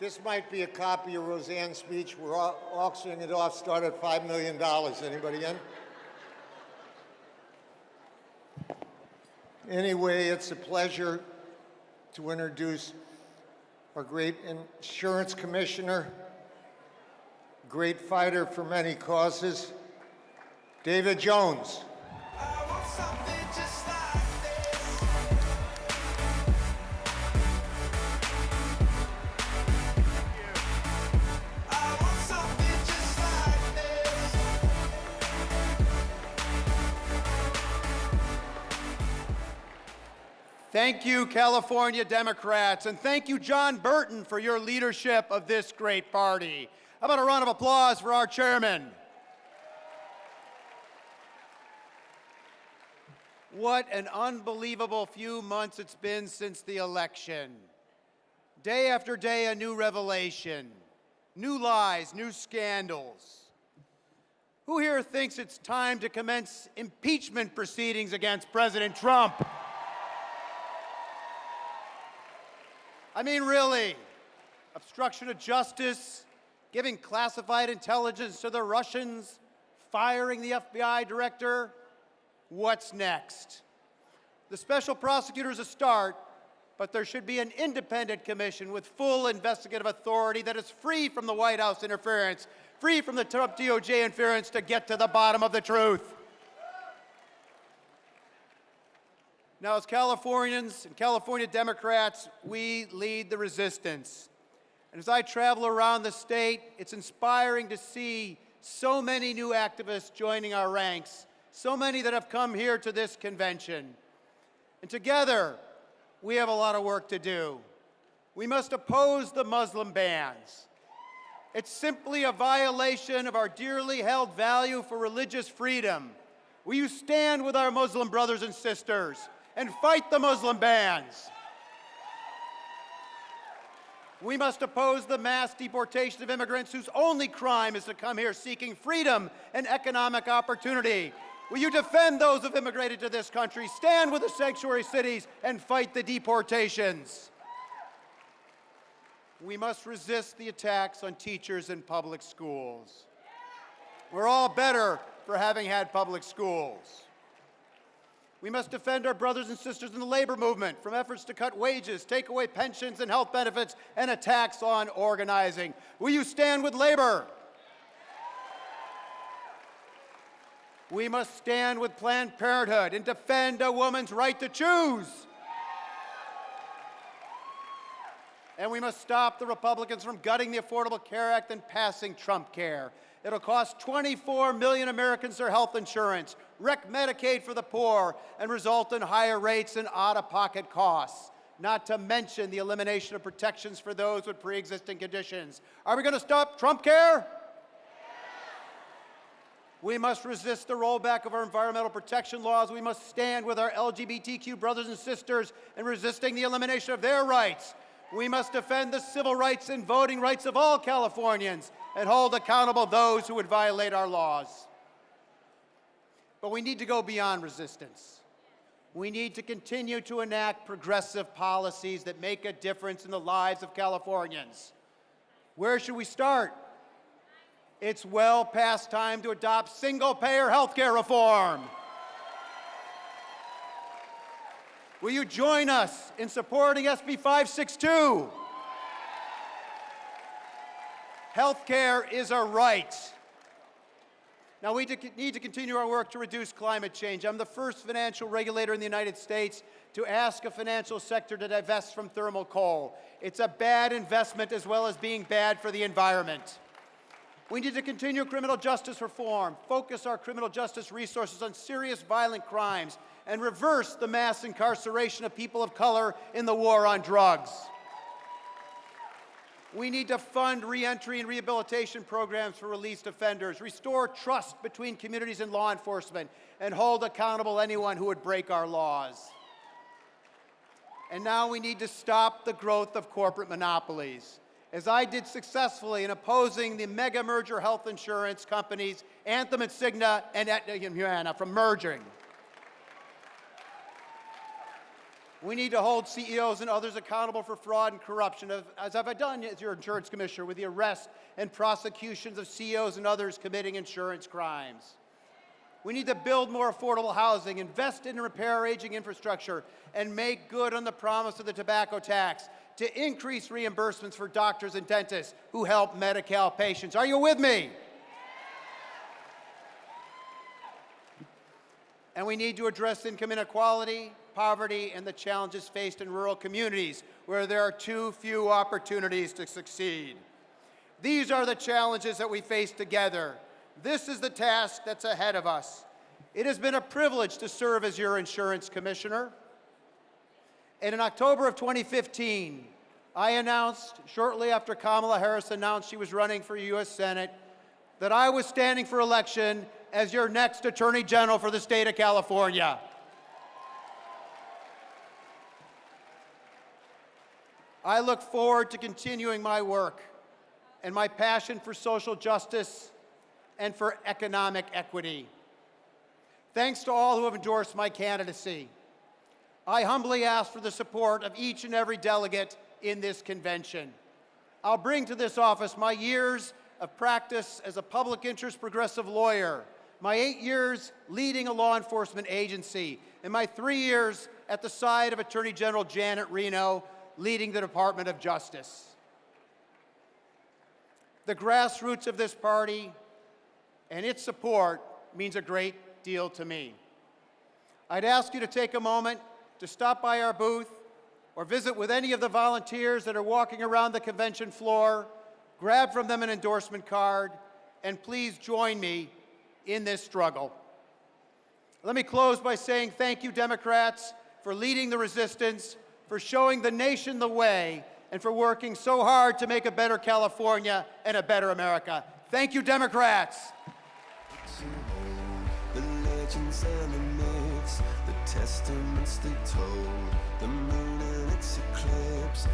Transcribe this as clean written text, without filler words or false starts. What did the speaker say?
This might be a copy of Roseanne's speech. We're auctioning it off, start at $5 million. Anybody in? Anyway, it's a pleasure to introduce our great insurance commissioner, great fighter for many causes, David Jones. Thank you, California Democrats, and thank you, John Burton, for your leadership of this great party. How about a round of applause for our chairman? What an unbelievable few months it's been since the election. Day after day, a new revelation, new lies, new scandals. Who here thinks it's time to commence impeachment proceedings against President Trump? I mean, really, obstruction of justice, giving classified intelligence to the Russians, firing the FBI director. What's next? The special prosecutor is a start, but there should be an independent commission with full investigative authority that is free from the White House interference, free from the Trump DOJ interference to get to the bottom of the truth. Now, as Californians and California Democrats, we lead the resistance. And as I travel around the state, it's inspiring to see so many new activists joining our ranks, so many that have come here to this convention. And together, we have a lot of work to do. We must oppose the Muslim bans. It's simply a violation of our dearly held value for religious freedom. Will you stand with our Muslim brothers and sisters and fight the Muslim bans? We must oppose the mass deportation of immigrants whose only crime is to come here seeking freedom and economic opportunity. Will you defend those who've immigrated to this country, stand with the sanctuary cities, and fight the deportations? We must resist the attacks on teachers in public schools. We're all better for having had public schools. We must defend our brothers and sisters in the labor movement from efforts to cut wages, take away pensions and health benefits, and attacks on organizing. Will you stand with labor? We must stand with Planned Parenthood and defend a woman's right to choose. And we must stop the Republicans from gutting the Affordable Care Act and passing Trump Care. It'll cost 24 million Americans their health insurance, wreck Medicaid for the poor, and result in higher rates and out-of-pocket costs, not to mention the elimination of protections for those with pre-existing conditions. Are we going to stop Trump Care? We must resist the rollback of our environmental protection laws. We must stand with our LGBTQ brothers and sisters in resisting the elimination of their rights. We must defend the civil rights and voting rights of all Californians and hold accountable those who would violate our laws. But we need to go beyond resistance. We need to continue to enact progressive policies that make a difference in the lives of Californians. Where should we start? It's well past time to adopt single-payer health care reform. Will you join us in supporting SB 562? Health care is a right. Now, we need to continue our work to reduce climate change. I'm the first financial regulator in the United States to ask a financial sector to divest from thermal coal. It's a bad investment as well as being bad for the environment. We need to continue criminal justice reform, focus our criminal justice resources on serious violent crimes, and reverse the mass incarceration of people of color in the war on drugs. We need to fund reentry and rehabilitation programs for released offenders, restore trust between communities and law enforcement, and hold accountable anyone who would break our laws. And now we need to stop the growth of corporate monopolies, as I did successfully in opposing the mega merger health insurance companies Anthem and Cigna and Aetna and Humana from merging. We need to hold CEOs and others accountable for fraud and corruption, as I've done as your insurance commissioner with the arrest and prosecutions of CEOs and others committing insurance crimes. We need to build more affordable housing, invest in and repair our aging infrastructure, and make good on the promise of the tobacco tax to increase reimbursements for doctors and dentists who help Medi-Cal patients. Are you with me? And we need to address income inequality, poverty, and the challenges faced in rural communities where there are too few opportunities to succeed. These are the challenges that we face together. This is the task that's ahead of us. It has been a privilege to serve as your insurance commissioner. And in October of 2015, I announced, shortly after Kamala Harris announced she was running for U.S. Senate, that I was standing for election as your next Attorney General for the state of California. I look forward to continuing my work and my passion for social justice and for economic equity. Thanks to all who have endorsed my candidacy. I humbly ask for the support of each and every delegate in this convention. I'll bring to this office my years of practice as a public interest progressive lawyer, my 8 years leading a law enforcement agency, and my 3 years at the side of Attorney General Janet Reno, leading the Department of Justice. The grassroots of this party and its support means a great deal to me. I'd ask you to take a moment to stop by our booth or visit with any of the volunteers that are walking around the convention floor, grab from them an endorsement card, and please join me in this struggle. Let me close by saying thank you, Democrats, for leading the resistance, for showing the nation the way, and for working so hard to make a better California and a better America. Thank you, Democrats. The legends and the myths, the testaments they told, the moon and its eclipse.